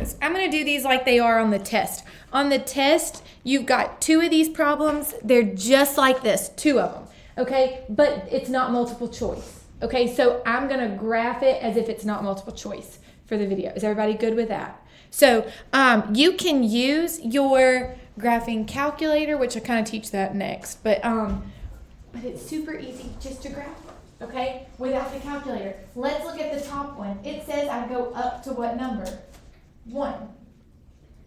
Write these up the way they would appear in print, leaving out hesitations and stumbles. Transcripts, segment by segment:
practice. I'm going to do these like they are on the test. On the test, you've got 2 of these problems. They're just like this, 2 of them, okay? But it's not multiple choice, okay? So I'm going to graph it as if it's not multiple choice for the video. Is everybody good with that? So you can use your graphing calculator, which I kind of teach that next, but it's super easy just to graph, okay, without the calculator. Let's look at the top one. It says I go up to what number? 1.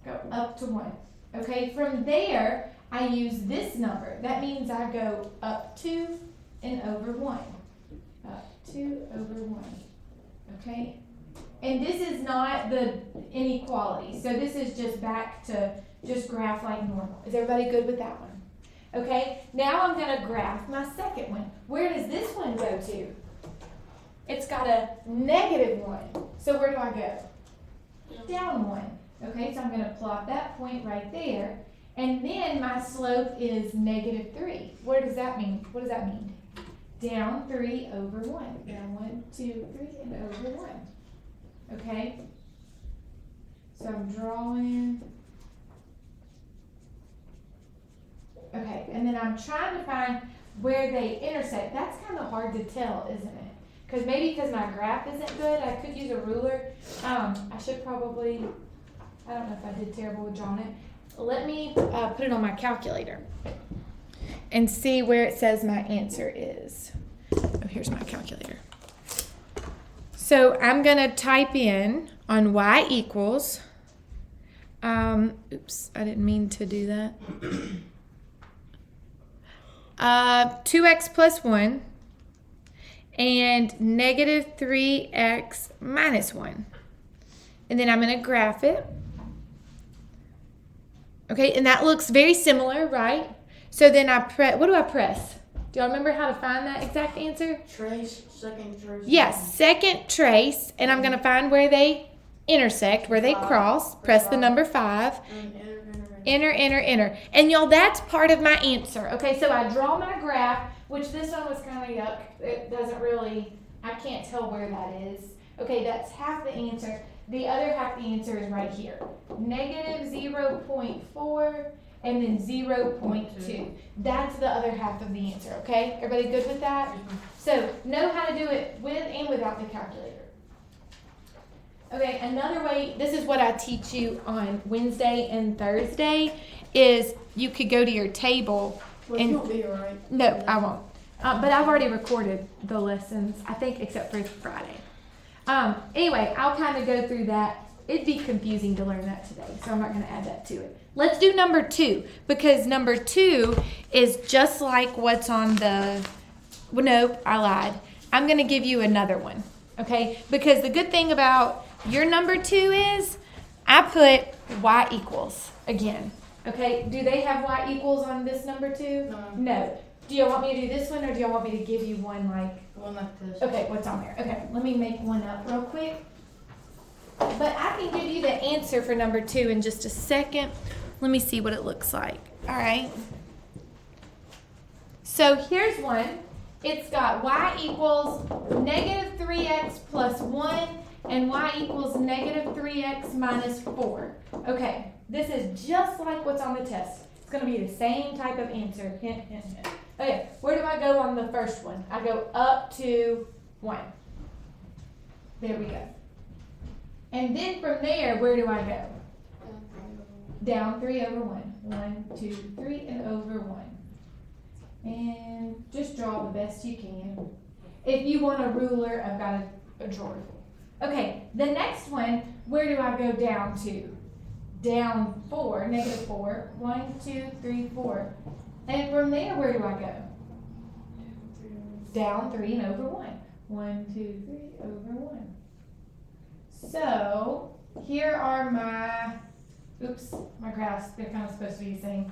Go up to 1. Okay, from there, I use this number. That means I go up 2 and over 1. Up 2 over 1. Okay? And this is not the inequality. So this is just back to just graph like normal. Is everybody good with that one? Okay, now I'm going to graph my second one. Where does this one go to? It's got a -1. So where do I go? Down 1. Okay, so I'm going to plot that point right there. And then my slope is -3. What does that mean? What does that mean? Down 3 over 1. Down 1, 2, 3, and over 1. Okay, so I'm drawing. Okay, and then I'm trying to find where they intersect. That's kind of hard to tell, isn't it? Because my graph isn't good, I could use a ruler. I should probably, I don't know if I did terrible with drawing it. Let me put it on my calculator and see where it says my answer is. Oh, here's my calculator. So I'm going to type in on y equals, oops, I didn't mean to do that. 2x plus 1 and -3x minus 1. And then I'm going to graph it. Okay, and that looks very similar, right? So then what do I press? Do y'all remember how to find that exact answer? Trace, second trace. Yes, second trace, and I'm going to find where they intersect, where they cross. Press the number 5. Enter. And y'all, that's part of my answer. Okay, so I draw my graph, which this one was kind of yuck. It doesn't really, I can't tell where that is. Okay, that's half the answer. The other half the answer is right here. -0.4 and then 0.2. That's the other half of the answer, okay? Everybody good with that? So, know how to do it with and without the calculator. Okay, another way, this is what I teach you on Wednesday and Thursday, is you could go to your table. Well, and you won't be here, right? No, I won't. But I've already recorded the lessons, I think, except for Friday. Anyway, I'll kind of go through that. It'd be confusing to learn that today, so I'm not going to add that to it. Let's do number 2, because number 2 is just like what's on the, well, nope, I lied. I'm going to give you another one, okay? Because the good thing about your number 2 is I put y equals again, okay? Do they have y equals on this number 2? No. Do y'all want me to do this one, or do y'all want me to give you one like? One like this. Okay, what's on there? Okay, let me make one up real quick. But I can give you the answer for number 2 in just a second. Let me see what it looks like. All right. So here's one. It's got y equals -3x plus 1 and y equals -3x minus 4. Okay, this is just like what's on the test. It's going to be the same type of answer. Hint, hint, hint. Okay, where do I go on the first one? I go up to 1. There we go. And then from there, where do I go? Down 3 over 1. 1, 2, 3, and over 1. And just draw the best you can. If you want a ruler, I've got a drawer. Okay, the next one, where do I go down to? Down 4, -4. 1, 2, 3, 4. And from there, where do I go? Down 3 and over 1. 1, 2, 3, over 1. So, here are my graphs. They're kind of supposed to be the same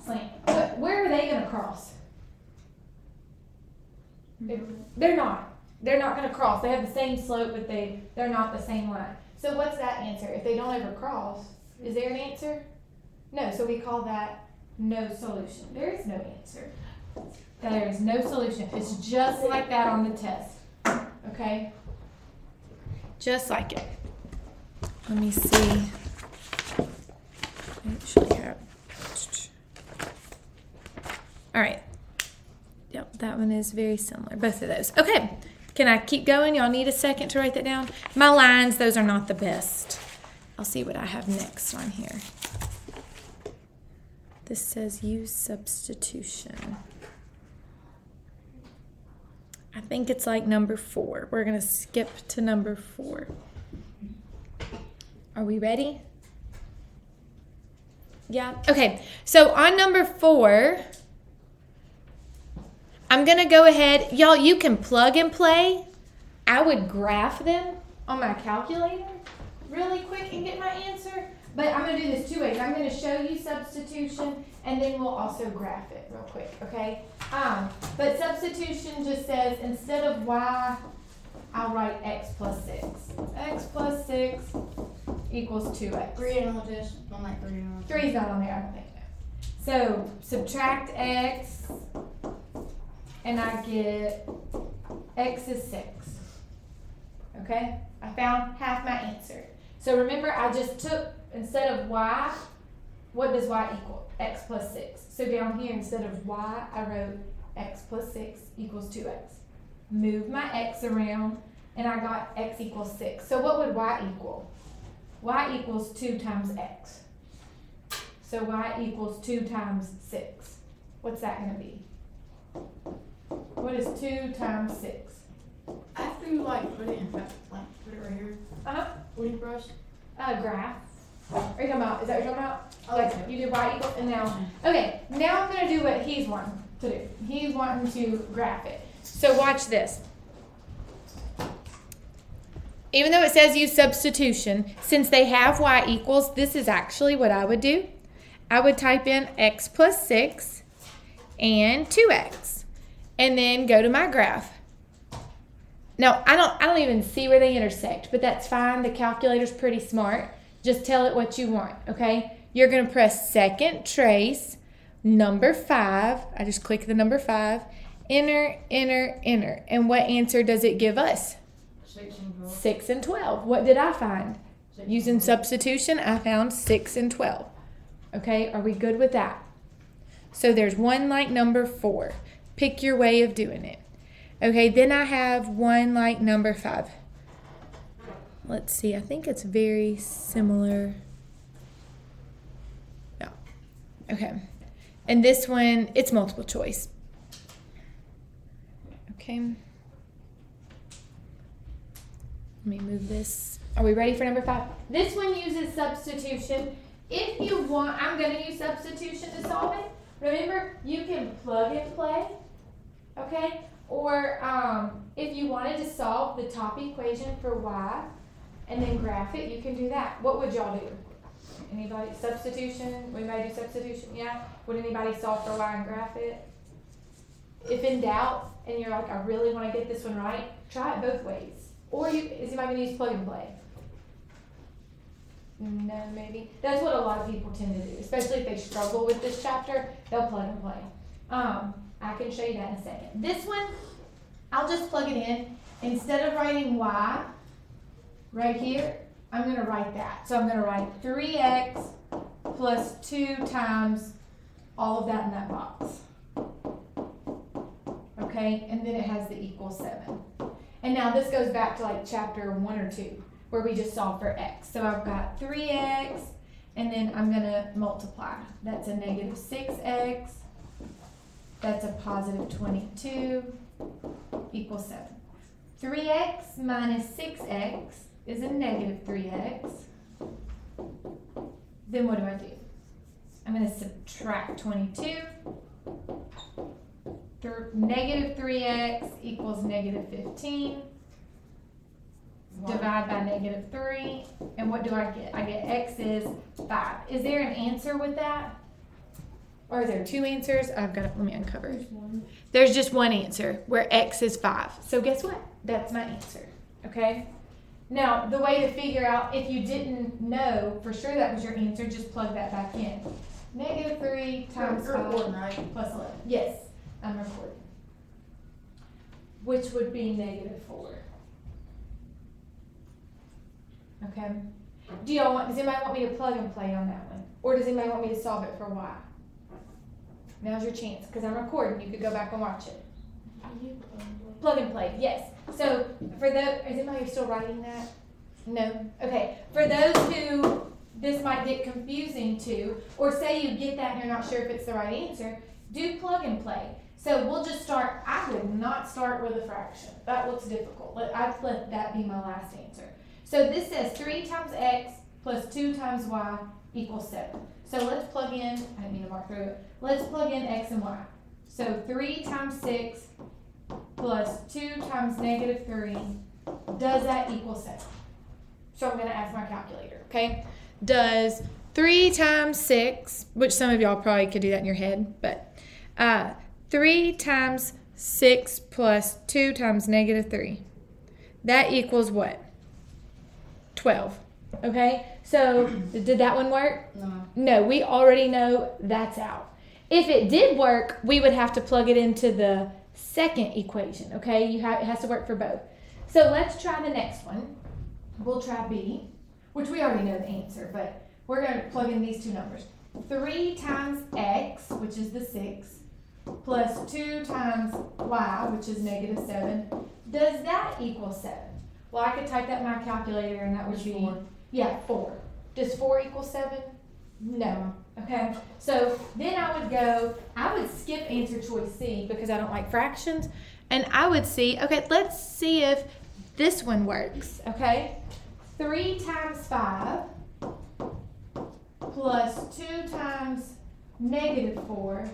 slant. But where are they going to cross? They're not. They're not going to cross. They have the same slope, but they're not the same line. So what's that answer? If they don't ever cross, is there an answer? No, so we call that no solution. There is no answer. There is no solution. It's just like that on the test. Okay? Just like it. let me see. Actually have. All right. Yep, that one is very similar. Both of those. Okay. Can I keep going? Y'all need a second to write that down? My lines, those are not the best. I'll see what I have next on here. This says use substitution. I think it's like number 4. We're going to skip to number 4. Are we ready? Yeah. Okay. So on number 4, I'm going to go ahead. Y'all, you can plug and play. I would graph them on my calculator really quick and get my answer. But I'm going to do this 2 ways. I'm going to show you substitution, and then we'll also graph it real quick, okay? But substitution just says instead of y, I'll write x plus 6. X plus 6 equals 2x. 3 ain't on the test. Don't like 3 on the test. 3's not on there, I don't think. So subtract x, and I get x is 6. Okay? I found half my answer. So remember, I just took, instead of y, what does y equal? X plus 6. So down here, instead of y, I wrote x plus 6 equals 2x. Move my x around, and I got x equals 6. So what would y equal? Y equals 2 times x. So y equals 2 times 6. What's that going to be? What is 2 times 6? After you like put it in fact, like put it right here. What do you brush? Graph. Are you talking about, is that what you're talking about? Like Okay. you did y equals, and now, okay, now I'm going to do what he's wanting to do. He's wanting to graph it. So watch this. Even though it says use substitution, since they have y equals, this is actually what I would do. I would type in x plus 6 and 2x, and then go to my graph. Now, I don't even see where they intersect, but that's fine. The calculator's pretty smart. Just tell it what you want, okay? You're going to press second trace, number 5. I just click the number 5. Enter, enter, enter. And what answer does it give us? 6 and 12. 6 and 12. What did I find? 6 Using and 12. substitution, I found 6 and 12. Okay, are we good with that? So there's one like number 4. Pick your way of doing it. Okay, then I have one like number 5. Let's see, I think it's very similar. No. Okay. And this one, it's multiple choice. Okay. Let me move this. Are we ready for number 5? This one uses substitution. If you want, I'm going to use substitution to solve it. Remember, you can plug and play. Okay? Or if you wanted to solve the top equation for y and then graph it, you can do that. What would y'all do? Anybody? Substitution? Would anybody do substitution? Yeah? Would anybody solve for y and graph it? If in doubt and you're like, I really want to get this one right, try it both ways. Or is anybody going to use plug and play? No, maybe. That's what a lot of people tend to do, especially if they struggle with this chapter, they'll plug and play. I can show you that in a second. This one, I'll just plug it in. Instead of writing y right here, I'm going to write that. So I'm going to write 3x plus 2 times all of that in that box. Okay, and then it has the equal 7. And now this goes back to like chapter 1 or 2, where we just solve for x. So I've got 3x, and then I'm going to multiply. That's a negative 6x. That's a positive 22 equals 7. 3x minus 6x is a negative 3x. Then what do? I'm going to subtract 22. Negative 3x equals negative 15. Divide by negative 3. And what do I get? I get x is 5. Is there an answer with that? Or are there 2 answers? I've got it. Let me uncover it. There's just one answer where x is 5. So guess what? That's my answer. Okay? Now, the way to figure out if you didn't know for sure that was your answer, just plug that back in. Negative 3 times 5 right? plus 11. Yes, I'm recording. Which would be negative 4. Okay? Does anybody want me to plug and play on that one? Or does anybody want me to solve it for y? Now's your chance, because I'm recording. You could go back and watch it. Plug and play, yes. So for those, is anybody still writing that? No? Okay. For those who this might get confusing to, or say you get that and you're not sure if it's the right answer, do plug and play. So we'll just start. I would not start with a fraction. That looks difficult. I'd let that be my last answer. So this says 3 times x plus 2 times y equals 7. So let's plug in, I didn't mean to mark through it. Let's plug in x and y. So 3 times 6 plus 2 times negative 3, does that equal 7? So I'm going to ask my calculator, okay? Does 3 times 6, which some of y'all probably could do that in your head, but 3 times 6 plus 2 times negative 3, that equals what? 12, okay? So did that one work? No. No, we already know that's out. If it did work, we would have to plug it into the second equation, okay? It has to work for both. So let's try the next one. We'll try B, which we already know the answer, but we're going to plug in these two numbers. 3 times x, which is the 6, plus 2 times y, which is negative 7. Does that equal 7? Well, I could type that in my calculator, and that would be 4. Yeah, 4. Does 4 equal 7? No. Okay. So then I would skip answer choice C because I don't like fractions. And I would see, okay, let's see if this one works. Okay. 3 times 5 plus 2 times negative 4.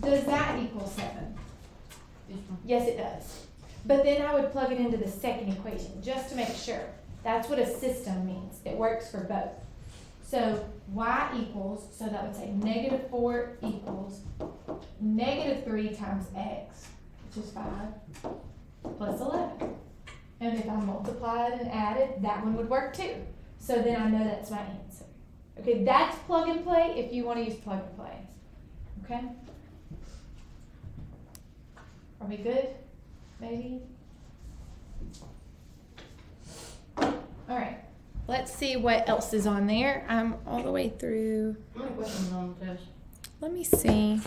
Does that equal 7? Yes, it does. But then I would plug it into the second equation just to make sure. That's what a system means. It works for both. So y equals, so that would say negative 4 equals negative 3 times x, which is 5, plus 11. And if I multiplied and added, that one would work too. So then I know that's my answer. Okay, that's plug and play if you want to use plug and play. Okay? Are we good? Maybe? All right, let's see what else is on there. I'm all the way through. How many questions are on the test? Let me see.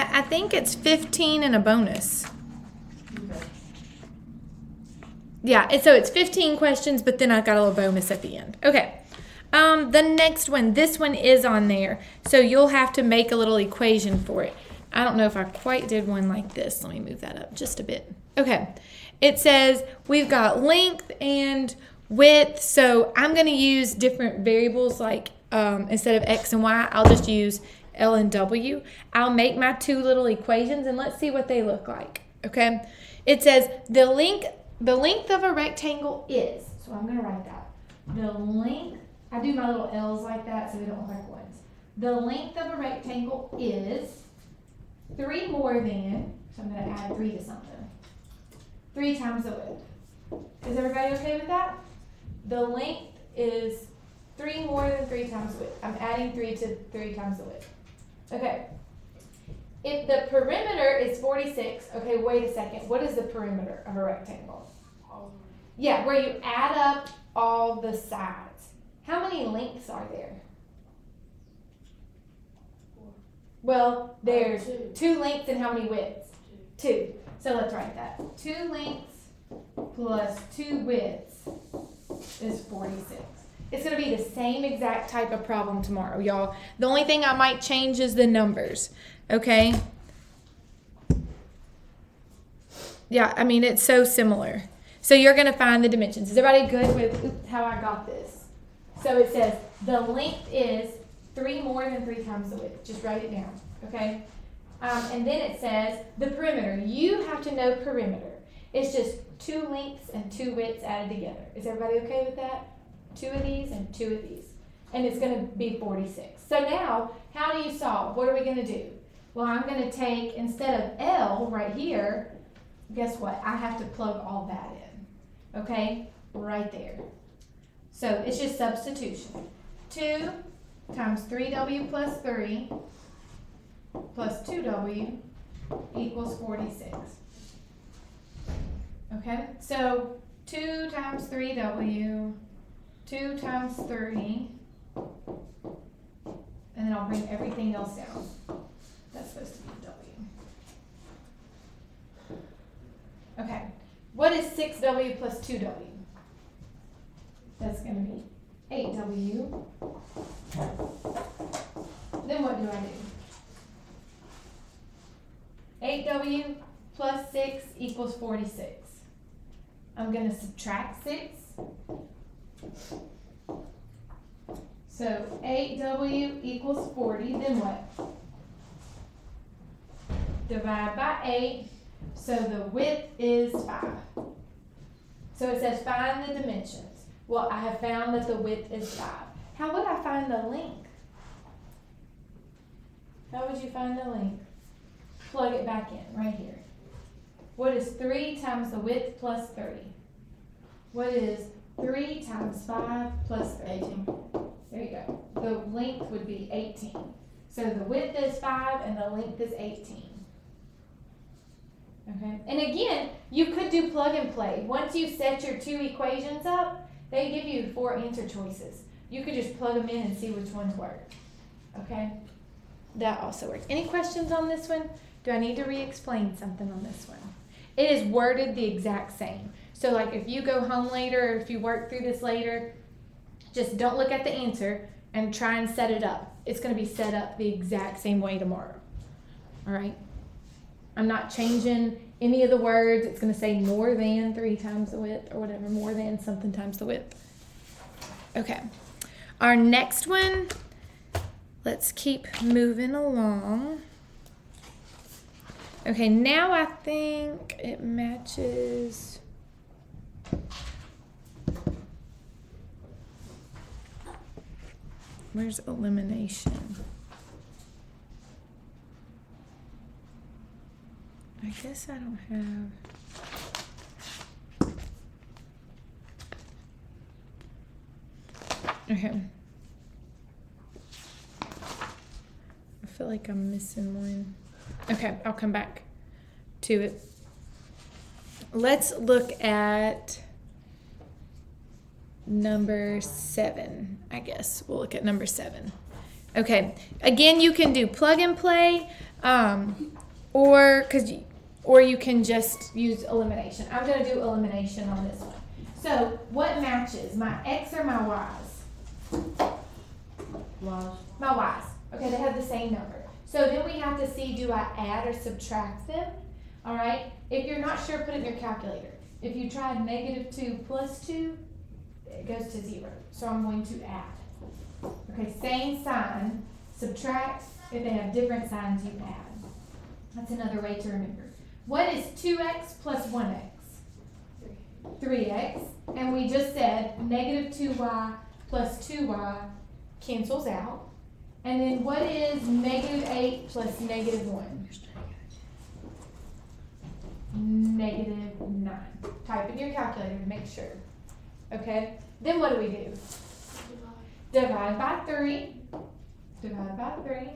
I think it's 15 and a bonus. Okay. Yeah, so it's 15 questions, but then I got a little bonus at the end. Okay. The next one, this one is on there. So you'll have to make a little equation for it. I don't know if I quite did one like this. Let me move that up just a bit. Okay. It says we've got length and width. So I'm going to use different variables like instead of x and y, I'll just use L and W. I'll make my two little equations and let's see what they look like. Okay. It says the length of a rectangle is, so I'm going to write that. The length, I do my little L's like that so they don't look like ones. The length of a rectangle is 3 more than, so I'm going to add 3 to something. 3 times the width. Is everybody okay with that? The length is 3 more than 3 times width. I'm adding 3 to 3 times the width. Okay. If the perimeter is 46, okay, wait a second. What is the perimeter of a rectangle? Yeah, where you add up all the sides. How many lengths are there? 4. Well, there's 2. 2 lengths and how many widths? 2. So let's write that. 2 lengths plus 2 widths is 46. It's going to be the same exact type of problem tomorrow, y'all. The only thing I might change is the numbers, okay? Yeah, I mean, it's so similar. So you're going to find the dimensions. Is everybody good with how I got this? So it says the length is 3 more than 3 times the width. Just write it down, okay? And then it says the perimeter. You have to know perimeter. It's just 2 lengths and 2 widths added together. Is everybody okay with that? 2 of these and 2 of these. And it's going to be 46. So now, how do you solve? What are we going to do? Well, I'm going to take, instead of L right here, guess what? I have to plug all that in. Okay? Right there. So it's just substitution. 2 times 3w plus 3 plus 2w equals 46. Okay, so 2 times 3w, 2 times 3, and then I'll bring everything else down. That's supposed to be w. Okay, what is 6w plus 2w? That's going to be 8w. Then what do I do? 8w plus 6 equals 46. I'm going to subtract 6. So 8w equals 40. Then what? Divide by 8. So the width is 5. So it says find the dimensions. Well, I have found that the width is 5. How would I find the length? How would you find the length? Plug it back in right here. What is 3 times the width plus 30? What is 3 times 5 plus 30? 18. There you go. The length would be 18. So the width is 5 and the length is 18. Okay. And again, you could do plug and play. Once you set your two equations up, they give you 4 answer choices. You could just plug them in and see which ones work. Okay. That also works. Any questions on this one? Do I need to re-explain something on this one? It is worded the exact same. So like if you go home later or if you work through this later, just don't look at the answer and try and set it up. It's going to be set up the exact same way tomorrow. All right? I'm not changing any of the words. It's going to say more than 3 times the width or whatever, more than something times the width. Okay. Our next one, let's keep moving along. Okay, now I think it matches. Where's elimination? I guess I don't have. Okay. I feel like I'm missing one. Okay, I'll come back to it. Let's look at number 7, I guess. We'll look at number 7. Okay, again, you can do plug and play, or you can just use elimination. I'm going to do elimination on this one. So, what matches, my X or my Y's? Y's. My Y's. Okay, they have the same number. So then we have to see, do I add or subtract them? All right. If you're not sure, put it in your calculator. If you tried -2 plus 2, it goes to 0. So I'm going to add. Okay, same sign. Subtract. If they have different signs, you add. That's another way to remember. What is 2x plus 1x? 3x. And we just said -2y plus 2y cancels out. And then what is -8 plus -1? -9. Type in your calculator to make sure. Okay? Then what do we do? Divide by 3. Divide by 3.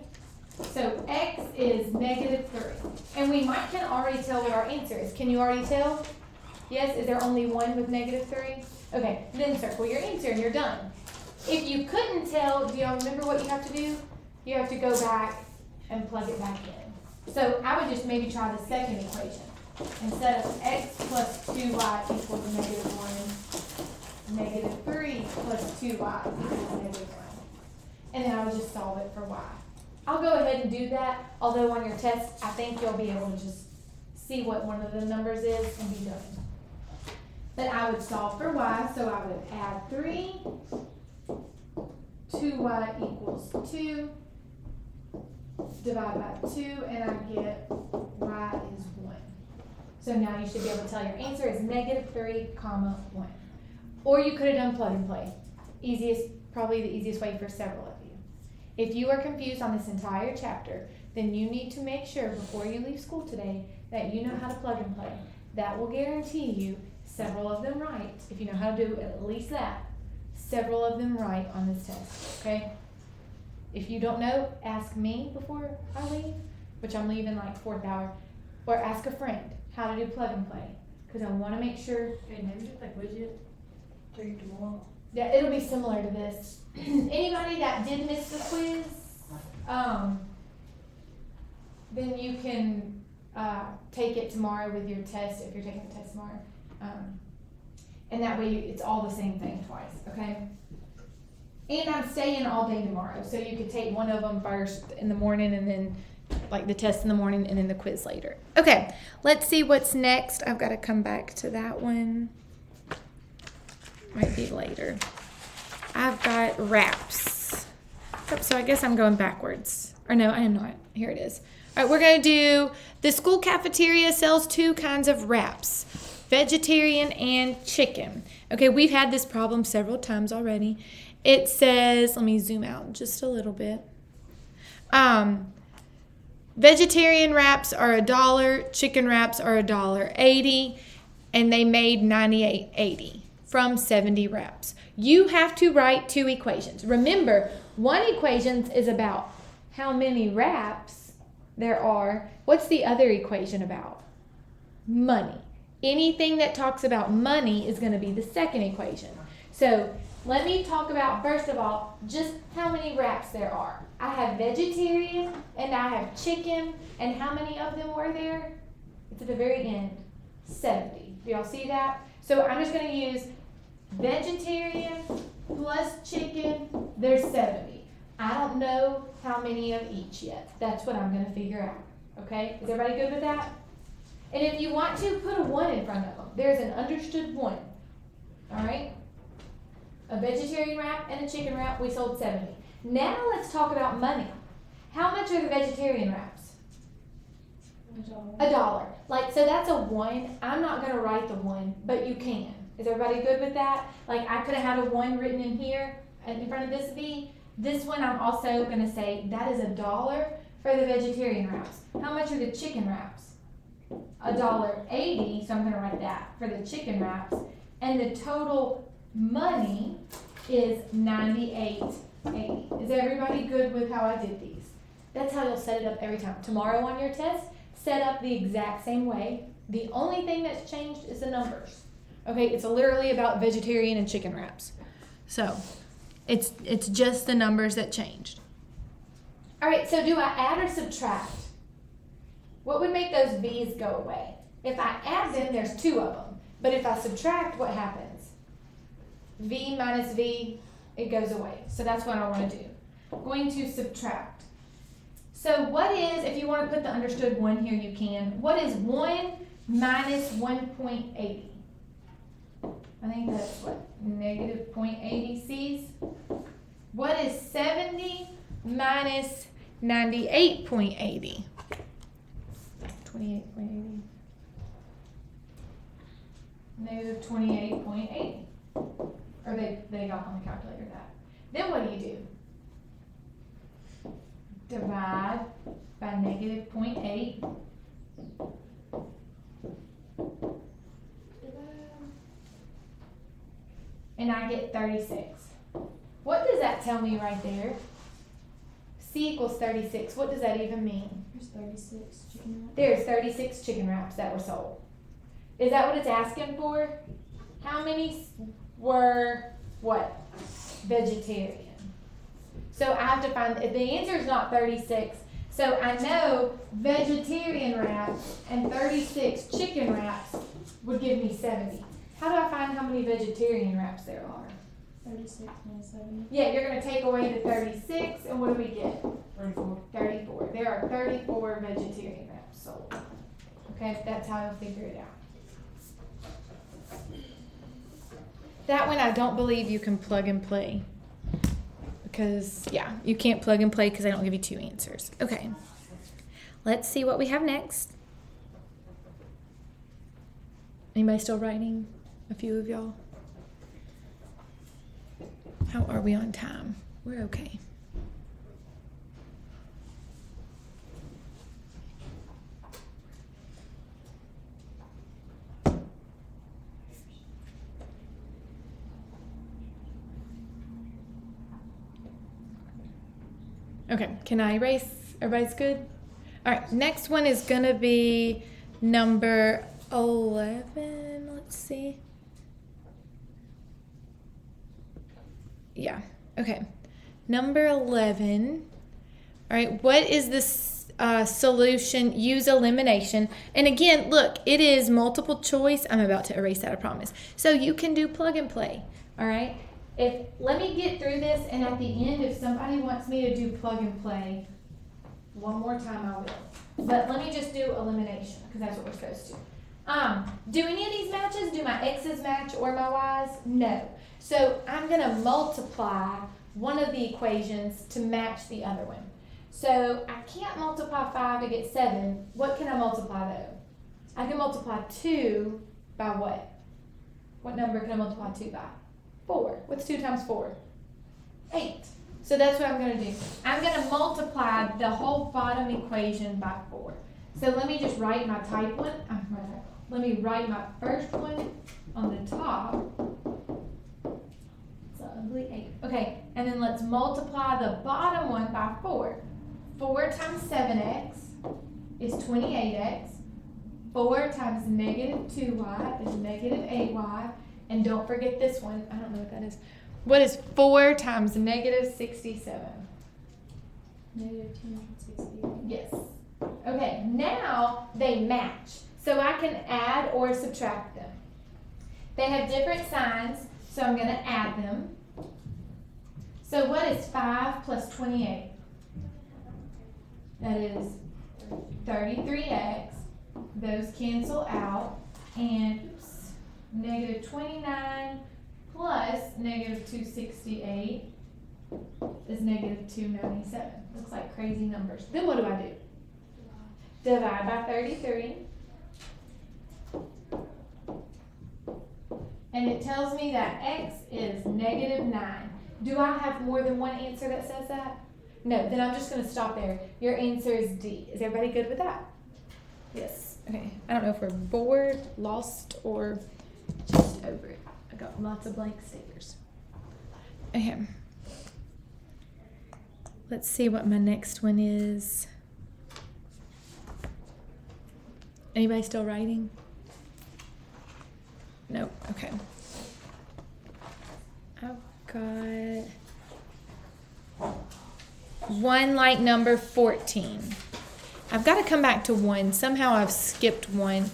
So x is -3. And we can already tell what our answer is. Can you already tell? Yes? Is there only one with -3? Okay, then circle your answer and you're done. If you couldn't tell, do y'all remember what you have to do? You have to go back and plug it back in. So I would just maybe try the second equation. Instead of x plus 2y equals -1, -3 plus 2y equals -1. And then I would just solve it for y. I'll go ahead and do that, although on your test, I think you'll be able to just see what one of the numbers is and be done. But I would solve for y, so I would add 3, 2y equals 2, divide by 2, and I get y is 1. So now you should be able to tell your answer is -3, 1. Or you could have done plug and play. Probably the easiest way for several of you. If you are confused on this entire chapter, then you need to make sure before you leave school today that you know how to plug and play. That will guarantee you several of them right if you know how to do at least that. several of them right on this test, okay? If you don't know, ask me before I leave, which I'm leaving like 4th hour, or ask a friend how to do plug and play, because I want to make sure. Okay, maybe just like widget. Take it tomorrow. Yeah, it'll be similar to this. Anybody that did miss the quiz, then you can take it tomorrow with your test if you're taking the test tomorrow. And that way it's all the same thing twice, okay? And I'm staying all day tomorrow, so you could take one of them first in the morning and then like the test in the morning and then the quiz later. Okay, let's see what's next. I've got to come back to that one. Might be later. I've got wraps. So I guess I'm going backwards. Or no, I am not. Here it is. All right, we're going to do the school cafeteria sells 2 kinds of wraps, vegetarian and chicken. Okay, we've had this problem several times already. It says, let me zoom out just a little bit. Vegetarian wraps are $1, chicken wraps are $1.80, and they made $98.80 from 70 wraps. You have to write 2 equations. Remember, one equation is about how many wraps there are. What's the other equation about? Money. Anything that talks about money is going to be the second equation. So let me talk about, first of all, just how many wraps there are. I have vegetarian and I have chicken, and how many of them were there? It's at the very end, 70. Do y'all see that? So I'm just going to use vegetarian plus chicken, there's 70. I don't know how many of each yet. That's what I'm going to figure out. Okay? Is everybody good with that? And if you want to, put a 1 in front of them. There's an understood 1. All right? A vegetarian wrap and a chicken wrap, we sold 70. Now let's talk about money. How much are the vegetarian wraps? $1. Like, so that's a 1. I'm not going to write the 1, but you can. Is everybody good with that? Like, I could have had a 1 written in here in front of this V. This one I'm also going to say that is $1 for the vegetarian wraps. How much are the chicken wraps? $1.80, so I'm going to write that for the chicken wraps. And the total money is $98.80. Is everybody good with how I did these? That's how you'll set it up every time. Tomorrow on your test, set up the exact same way. The only thing that's changed is the numbers. Okay, it's literally about vegetarian and chicken wraps. So it's just the numbers that changed. All right, so do I add or subtract? What would make those V's go away? If I add them, there's 2 of them. But if I subtract, what happens? V minus V, it goes away. So that's what I want to do. I'm going to subtract. So what is, if you want to put the understood 1 here, you can. What is 1 minus 1.80? I think that's what, negative 0.80 C's. What is 70 minus 98.80? 28.80. Negative 28.80. Or they got on the calculator that. Then what do? Divide by negative 0.8. And I get 36. What does that tell me right there? C equals 36. What does that even mean? There's 36 chicken wraps. There's 36 chicken wraps that were sold. Is that what it's asking for? How many were what? Vegetarian. So I have to find, if the answer is not 36, so I know vegetarian wraps and 36 chicken wraps would give me 70. How do I find how many vegetarian wraps there are? 36 minus 70. Yeah, you're going to take away the 36, and what do we get? 34. 34. There are 34 vegetarian wraps sold. Okay, that's how you'll figure it out. That one I don't believe you can plug and play. Because, yeah, you can't plug and play because I don't give you 2 answers. Okay, let's see what we have next. Anybody still writing? A few of y'all? How are we on time? We're okay. Okay, can I erase? Everybody's good? All right, next one is going to be number 11. Let's see. Yeah, okay. Number 11. All right, what is this solution? Use elimination. And again, look, it is multiple choice. I'm about to erase that, I promise. So you can do plug and play, all right? Let me get through this, and at the end, if somebody wants me to do plug and play, one more time I will. But let me just do elimination, because that's what we're supposed to. Do any of these matches? Do my X's match or my Y's? No. So I'm going to multiply one of the equations to match the other one. So I can't multiply 5 to get 7. What can I multiply though? I can multiply 2 by what? What number can I multiply 2 by? 4. What's 2 times 4? 8. So that's what I'm going to do. I'm going to multiply the whole bottom equation by 4. So let me just write my type one. Let me write my first one on the top. It's an ugly 8. Okay, and then let's multiply the bottom one by 4. 4 times 7x is 28x. 4 times negative 2y is negative 8y. And don't forget this one. I don't know what that is. What is 4 times negative 67? Negative 268. Yes. Okay, now they match. So I can add or subtract them. They have different signs, so I'm going to add them. So what is 5 plus 28? That is 33x. Those cancel out. And negative 29 plus negative 268 is negative 297. Looks like crazy numbers. Then what do? Divide by 33. And it tells me that x is negative 9. Do I have more than one answer that says that? No, then I'm just going to stop there. Your answer is D. Is everybody good with that? Yes. Okay. I don't know if we're bored, lost, or just over it. I got lots of blank stickers. Okay. Let's see what my next one is. Anybody still writing? Nope. Okay. I've got one like number 14. I've got to come back to 1. Somehow I've skipped 1.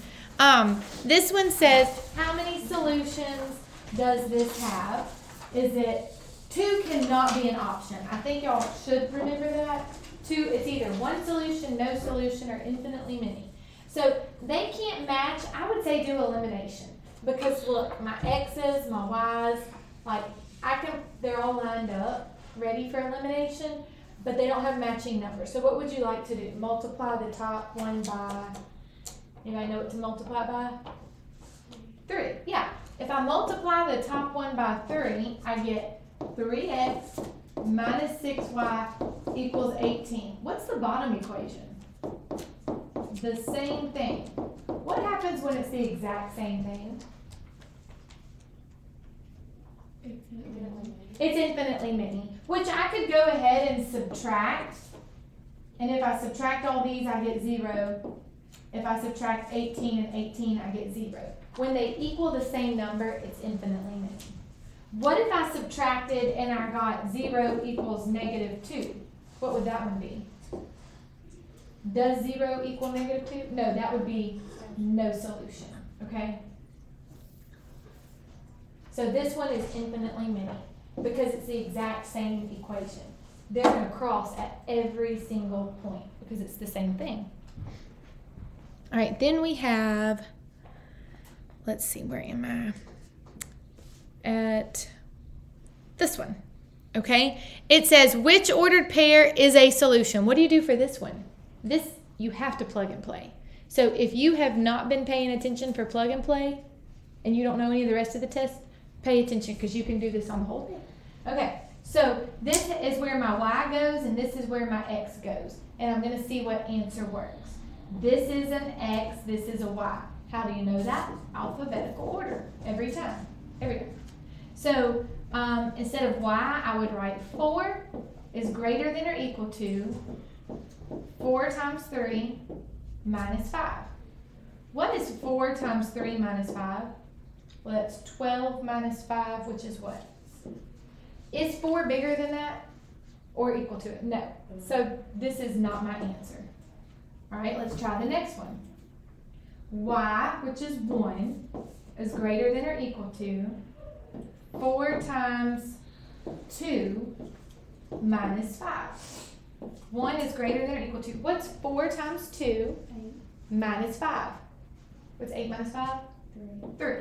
This one says, how many solutions does this have? Is it 2 cannot be an option? I think y'all should remember that. 2, it's either one solution, no solution, or infinitely many. So they can't match. I would say do elimination. Because look, my X's, my Y's, like they're all lined up, ready for elimination, but they don't have matching numbers. So what would you like to do? Multiply the top one by, anybody know what to multiply by? 3, yeah. If I multiply the top one by 3, I get 3x minus 6y equals 18. What's the bottom equation? The same thing. What happens when it's the exact same thing? It's infinitely many, which I could go ahead and subtract. And if I subtract all these, I get 0. If I subtract 18 and 18, I get 0. When they equal the same number, it's infinitely many. What if I subtracted and I got 0 equals negative 2? What would that one be? Does 0 equal negative 2? No, that would be no solution, okay? So this one is infinitely many because it's the exact same equation. They're going to cross at every single point because it's the same thing. All right, then we have, let's see, where am I? At this one, okay? It says, which ordered pair is a solution? What do you do for this one? This, you have to plug and play. So if you have not been paying attention for plug and play and you don't know any of the rest of the test, pay attention because you can do this on the whole thing. Okay, so this is where my y goes and this is where my x goes. And I'm going to see what answer works. This is an x, this is a y. How do you know that? Alphabetical order, every time. Every time. So instead of y, I would write 4 is greater than or equal to 4 times 3 minus 5. What is 4 times 3 minus 5? Well, that's 12 minus 5, which is what? Is 4 bigger than that or equal to it? No. So this is not my answer. All right, let's try the next one. Y, which is 1, is greater than or equal to 4 times 2 minus 5. 1 is greater than or equal to, what's 4 times 2 minus 5? What's 8 minus 5? 3.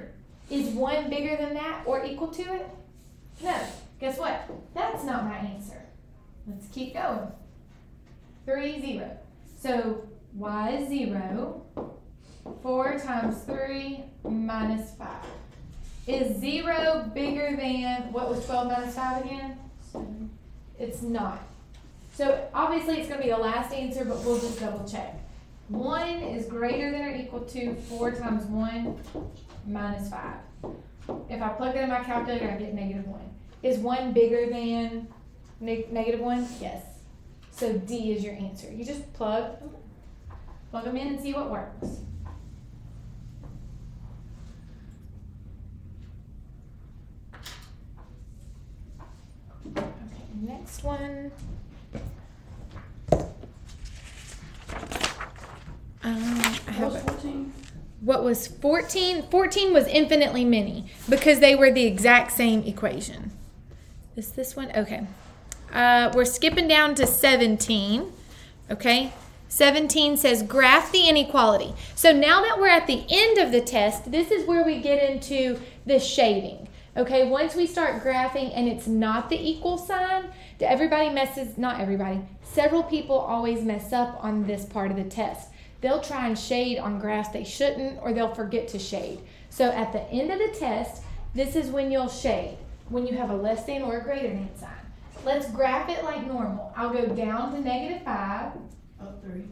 Is 1 bigger than that or equal to it? No. Guess what? That's not my answer. Let's keep going. 3, 0. So y is 0. 4 times 3 minus 5. Is 0 bigger than, what was 12 minus 5 again? 7. It's not. So obviously it's going to be the last answer, but we'll just double check. 1 is greater than or equal to 4 times 1 minus 5. If I plug that in my calculator, I get negative 1. Is 1 bigger than negative 1? Yes. So D is your answer. You just plug them in and see what works. Okay, next one. I have What's 14? What was 14? 14 was infinitely many because they were the exact same equation. Is this one? Okay. We're skipping down to 17. Okay. 17 says graph the inequality. So now that we're at the end of the test, this is where we get into the shading. Okay, once we start graphing and it's not the equal sign, not everybody, several people always mess up on this part of the test. They'll try and shade on graphs they shouldn't, or they'll forget to shade. So at the end of the test, this is when you'll shade, when you have a less than or a greater than sign. Let's graph it like normal. I'll go down to negative 5. Up 3.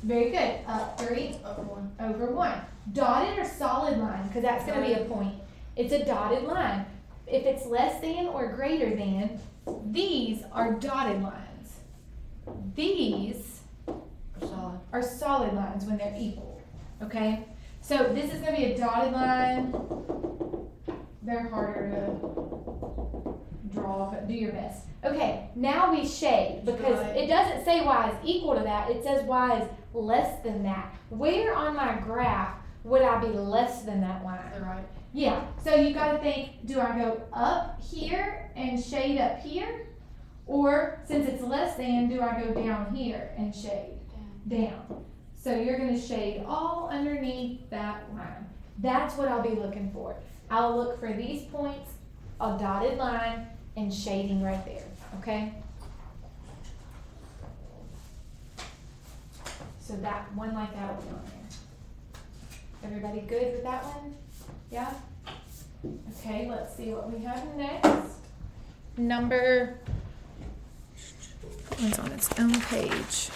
Very good. Up 3. Up 1. Over 1. Dotted or solid line, because that's going to be a point. It's a dotted line. If it's less than or greater than, these are dotted lines. These are solid lines when they're equal. Okay? So this is going to be a dotted line. They're harder to draw, but do your best. Okay, now we shade because it doesn't say y is equal to that. It says y is less than that. Where on my graph would I be less than that line? The right. Yeah, so you got to think, do I go up here and shade up here? Or since it's less than, do I go down here and shade? Down. So you're going to shade all underneath that line. That's what I'll be looking for. I'll look for these points, a dotted line, and shading right there, okay? So that one like that will be on there. Everybody good with that one? Yeah? Okay, let's see what we have next. Number, that one's on its own page.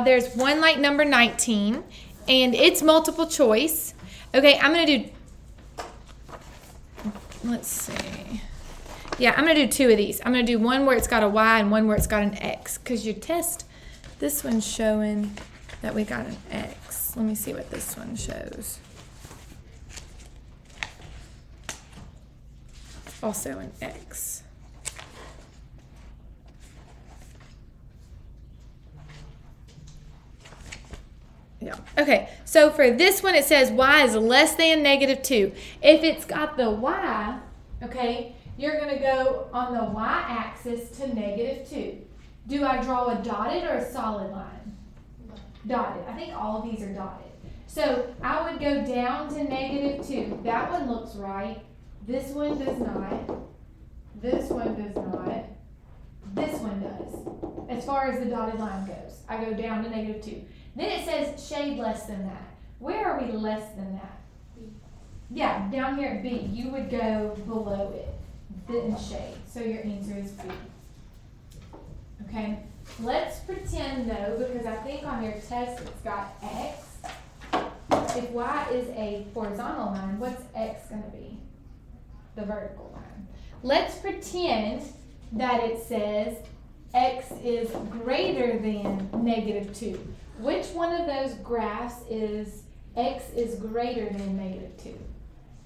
There's one like number 19, and it's multiple choice. Okay, I'm going to do, let's see. Yeah, I'm going to do 2 of these. I'm going to do one where it's got a Y and one where it's got an X, because your test, this one's showing that we got an X. Let me see what this one shows. Also an X. Yeah. Okay, so for this one it says y is less than negative 2. If it's got the y, okay, you're going to go on the y-axis to negative 2. Do I draw a dotted or a solid line? Dotted. I think all of these are dotted. So I would go down to negative 2. That one looks right. This one does not. This one does not. This one does. As far as the dotted line goes, I go down to negative 2. Then it says shade less than that. Where are we less than that? B. Yeah, down here at B, you would go below it, then shade. So your answer is B. Okay, let's pretend though, because I think on your test it's got X. If Y is a horizontal line, what's X going to be? the vertical line. Let's pretend that it says x is greater than -2. Which one of those graphs is x is greater than -2?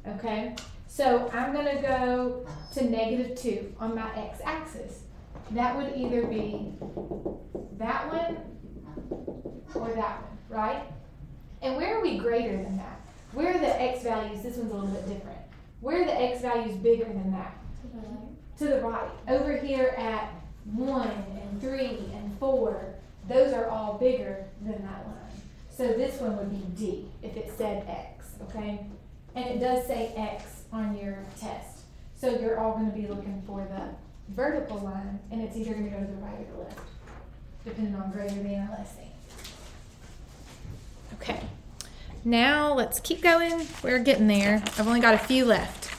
Okay, so I'm going to go to -2 on my x-axis. That would either be that one or that one, right? And where are we greater than that? Where are the x values? This one's a little bit different. Where are the x values bigger than that? To the right. Over here at 1 and 3 and 4, those are all bigger than that line. So this one would be D if it said x, okay? And it does say x on your test. So you're all going to be looking for the vertical line, and it's either going to go to the right or the left, depending on greater than or less than. Okay, now let's keep going. We're getting there. I've only got a few left.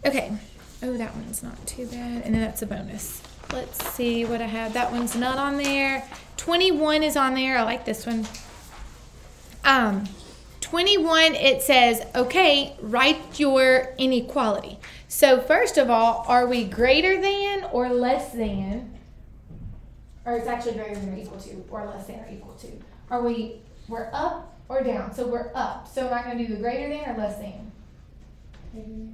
Okay. Oh, that one's not too bad. And then that's a bonus. Let's see what I have. That one's not on there. 21 is on there. I like this one. 21, it says, okay, write your inequality. So first of all, are we greater than or less than? Or it's actually greater than or equal to, or less than or equal to. We're up or down? So we're up. So am I going to do the greater than or less than?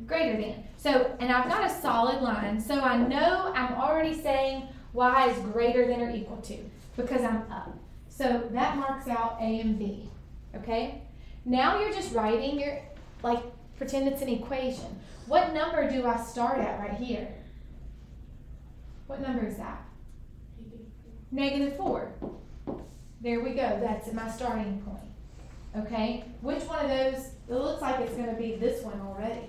Greater than. So, and I've got a solid line, so I know I'm already saying y is greater than or equal to because I'm up. So that marks out A and B, okay? Now you're just writing your, like, pretend it's an equation. What number do I start at right here? What number is that? -4. There we go, that's my starting point, okay? Which one of those, it looks like it's gonna be this one already.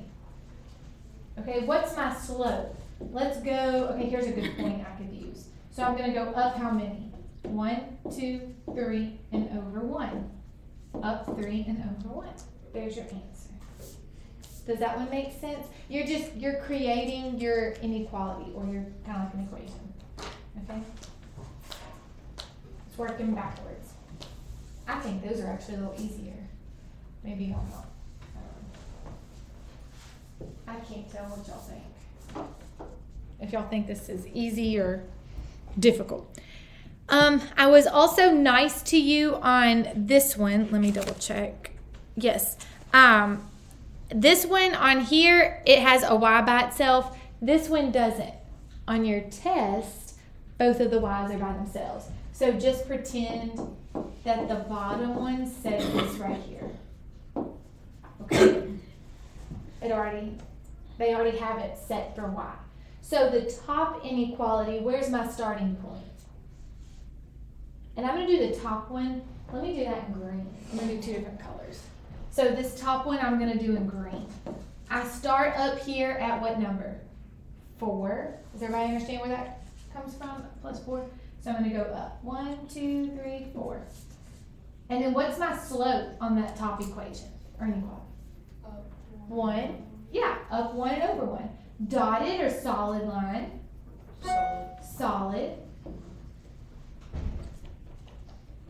Okay, what's my slope? Let's go, okay, here's a good point I could use. So I'm going to go up how many? 1, 2, 3, and over 1. Up 3 and over 1. There's your answer. Does that one make sense? You're creating your inequality, or you're kind of like an equation. Okay? It's working backwards. I think those are actually a little easier. Maybe y'all not. I can't tell what y'all think. If y'all think this is easy or difficult. I was also nice to you on this one. Let me double check. Yes. This one on here, it has a y by itself. This one doesn't. On your test, both of the y's are by themselves. So just pretend that the bottom one says this right here. Okay? They already have it set for y. So the top inequality, where's my starting point? And I'm going to do the top one. Let me do that in green. I'm going to do 2 different colors. So this top one I'm going to do in green. I start up here at what number? 4. Does everybody understand where that comes from? +4. So I'm going to go up. 1, 2, 3, 4. And then what's my slope on that top equation or inequality? 1. Yeah, up 1 and over 1. Dotted or solid line? Solid.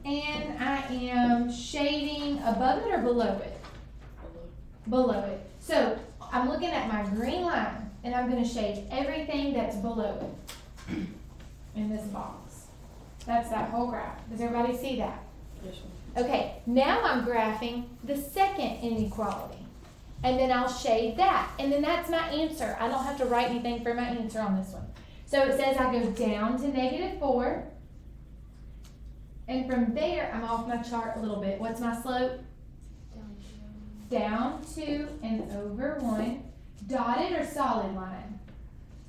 And I am shading above it or below it? Below it. So I'm looking at my green line, and I'm going to shade everything that's below it in this box. That's that whole graph. Does everybody see that? Yes, ma'am. Okay, now I'm graphing the second inequality. And then I'll shade that. And then that's my answer. I don't have to write anything for my answer on this one. So it says I go down to -4. And from there, I'm off my chart a little bit. What's my slope? Down 2 and over 1. Dotted or solid line?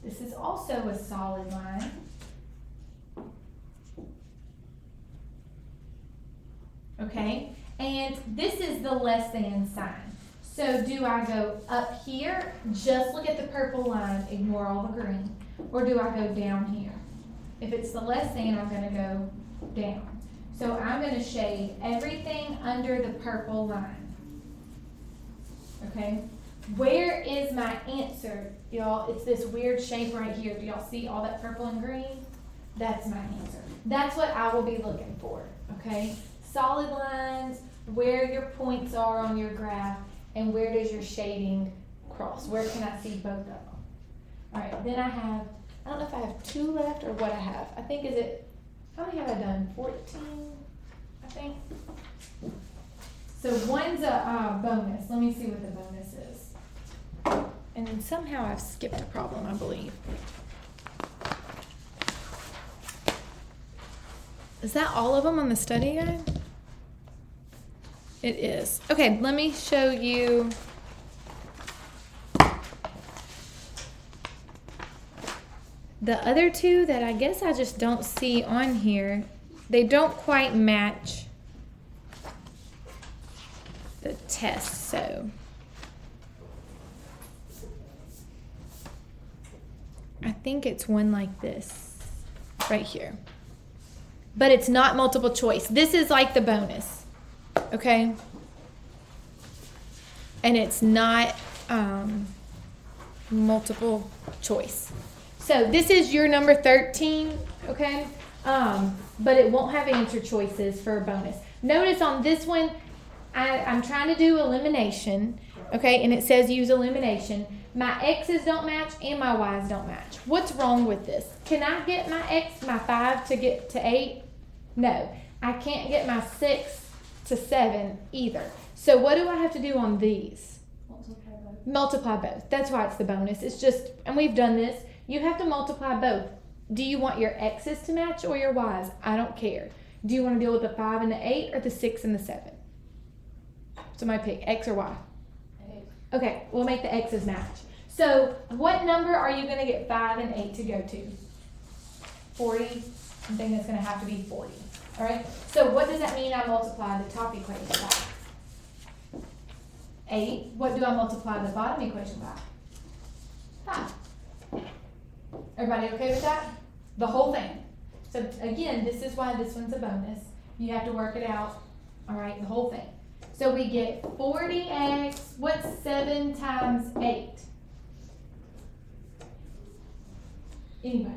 This is also a solid line. Okay, and this is the less than sign. So do I go up here, just look at the purple line, ignore all the green, or do I go down here? If it's the less than, I'm going to go down. So I'm going to shade everything under the purple line. Okay, where is my answer, y'all? It's this weird shape right here. Do y'all see all that purple and green? That's my answer. That's what I will be looking for, okay? Solid lines, where your points are on your graph, and where does your shading across. Where can I see both of them? All right, then I don't know if I have 2 left or what I have. I think how many have I done? 14, I think. So one's a bonus. Let me see what the bonus is. And then somehow I've skipped a problem, I believe. Is that all of them on the study guide? It is. Okay, let me show you. The other 2 that I guess I just don't see on here, they don't quite match the test, so I think it's one like this right here. But it's not multiple choice. This is like the bonus, okay? And it's not multiple choice. So this is your number 13, okay? But it won't have answer choices for a bonus. Notice on this one, I'm trying to do elimination, okay? And it says use elimination. My x's don't match and my y's don't match. What's wrong with this? Can I get my 5 to get to 8? No. I can't get my 6 to 7 either. So what do I have to do on these? Multiply both. That's why it's the bonus. It's just, and we've done this, you have to multiply both. Do you want your x's to match or your y's? I don't care. Do you want to deal with the 5 and the 8 or the 6 and the 7? Somebody pick x or y. 8. Okay, we'll make the x's match. So what number are you going to get 5 and 8 to go to? 40. I think it's going to have to be 40. All right. So what does that mean? I multiply the top equation by 8. What do I multiply the bottom equation by? 5. Everybody okay with that? The whole thing. So again, this is why this one's a bonus. You have to work it out. All right, the whole thing. So we get 40x. What's 7 times 8? Anybody?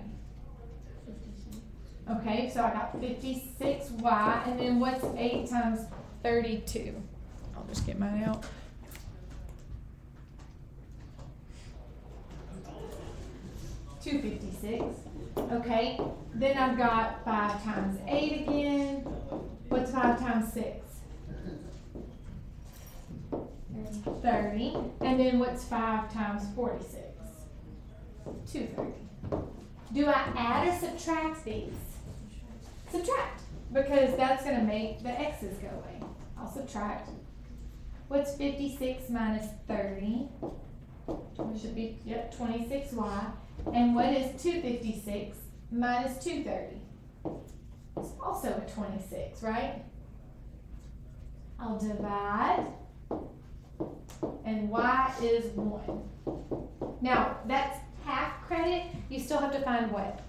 Okay, so I got 56y, and then what's 8 times 32? I'll just get mine out. $256. Okay, then I've got 5 times 8 again. What's 5 times 6? 30. And then what's 5 times 46? 230. Do I add or subtract these? Subtract, because that's going to make the x's go away. I'll subtract. What's 56 minus 30? It should be, 26y. And what is 256 minus 230? It's also a 26, right? I'll divide, and y is 1. Now, that's half credit. You still have to find what?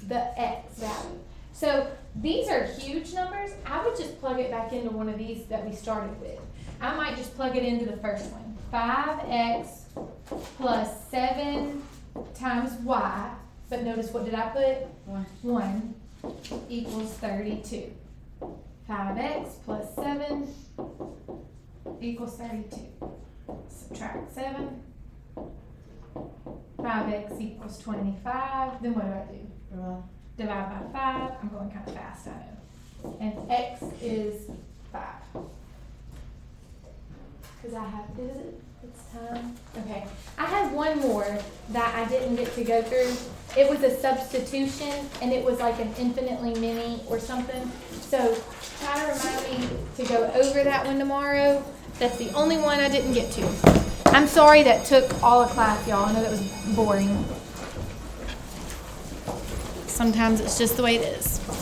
The x value. So these are huge numbers. I would just plug it back into one of these that we started with. I might just plug it into the first one. 5x plus 7 times y, but notice what did I put? 1 equals 32. 5x plus 7 equals 32. Subtract 7. 5x equals 25. Then what do I do? Divide by 5. I'm going kind of fast, I know. And x is 5. Because I have, it's time. Okay. I have one more that I didn't get to go through. It was a substitution, and it was like an infinitely many or something. So try to remind me to go over that one tomorrow. That's the only one I didn't get to. I'm sorry that took all of class, y'all. I know that was boring. Sometimes it's just the way it is.